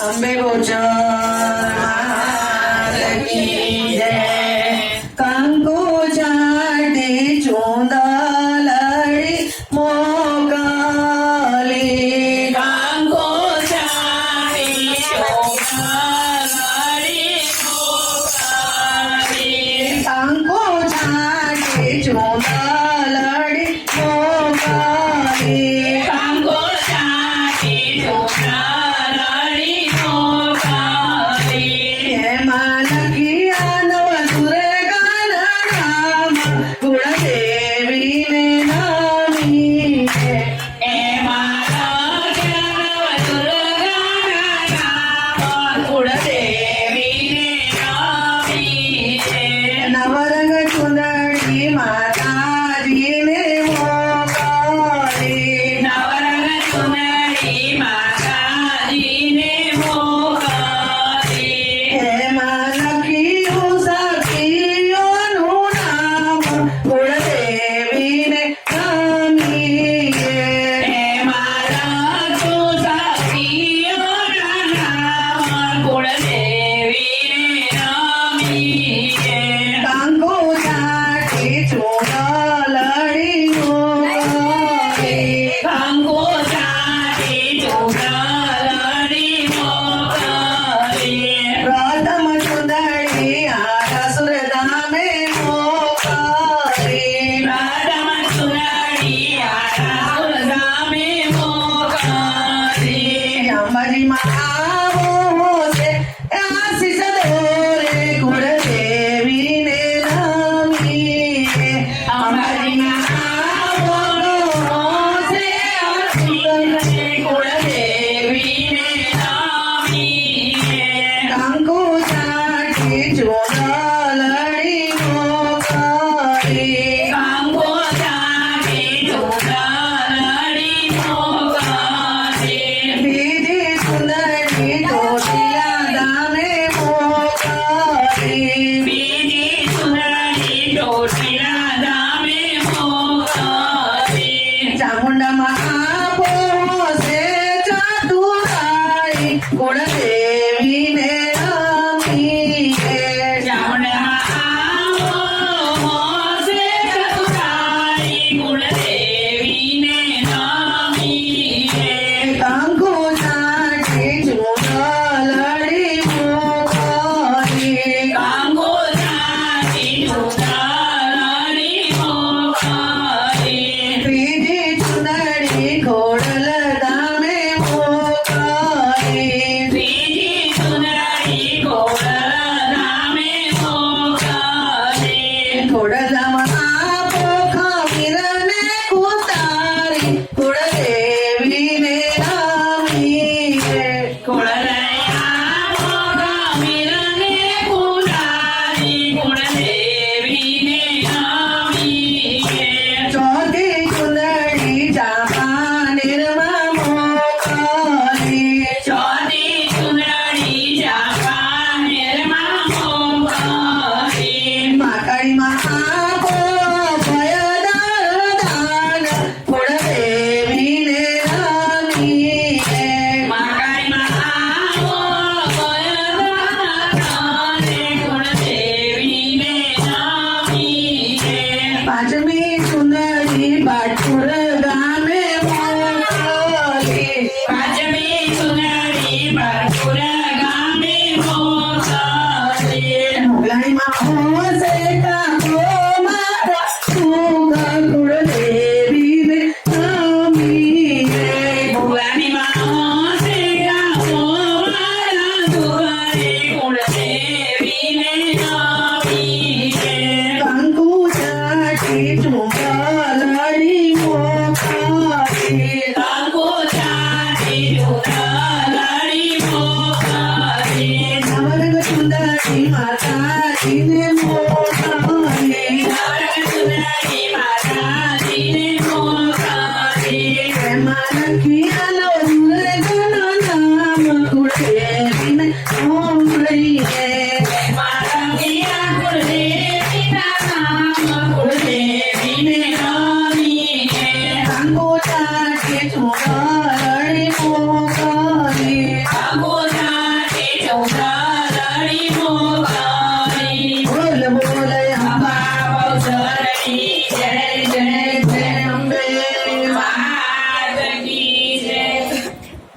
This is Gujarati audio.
અંબે ગોચર કંકુ ચાટે ચૂંદલડી મોકલી કંકુ ચાટી ચૂંદલડી મોકલી કંકુ ચાટે ચૂંદલડી મોકલી કંકુ ચાટી ચૂંદલડી મોકલી એમાં લખિયા નવ દુર્ગાના નામ કુળદેવીને નામી એમાં લખ્યા દુર્ગાના નામ કુળદેવીને નામી છે. નવરંગ ચુંદડી માતાજીને મોકલી નવરંગ ચુંદડી માતાજીને મોકલી એમાં લખ્યું સખીઓનું નામ કુળદેવીને નામી એમાં લખ્યું સખીઓના નામ કુળદેવીને નામી છે. કંકુ ચાટી ચૂંદલડી મોકલી કંકુ ચાટી ચૂંદલડી મોકલી પ્રથમ ચુંદડી આસુર ધામે મોકલી રાધમ ચુંદડી આરાસુર ધામે મોકલી અંબાજી માં આવો છે આશીષ દોરે કુળદેવીને નામી અંબાજીમાં આવો છે આશીષ કુળદેવીને નામી કંકુ ચાટી ચૂંદલડી મોકલી કંકુ ચાટી ચૂંદલડી મોકલી બીજી ચુંદડી ચોટીલા ધામે મોકલી બીજી ચુંદડી ચોટીલા ધામે મોકલી ચામુંડામાં આપો છે ચાતુરાઈ કુળદેવીને નામી ચામુંડામાં આવો છે ચતુરાઈ કુળદેવીને નામી કંકુ ચાટી ચૂંદલડી મોકલી કંકુ ચાટી ચૂંદડી મોકલી ત્રીજી ચુંદડી ખોડલ ધામે મોકલી ત્રીજી ચુંદડી ખોડલ ધામે મોકલી ખોડલમાં આપો ખમીરને ઉતારી કુળદેવીને નામી કુળદયા મોગમીરને કુલારી કુળદેવીને નામી ચોથી ચુંદડી ચાંપાનેરમાં મોકલી ચોથી ચુંદડી ચાંપાનેરમાં મોકલી માકડીમાં આપો ભયદાર દાન કુળદેવીને નામી માકાઈમાં આવો ભયદાને કુળદેવીને નામી પાંચમી ચુંદડી બાટુર ગામે મોકલી પાંચમી ચુંદડી બરપુરા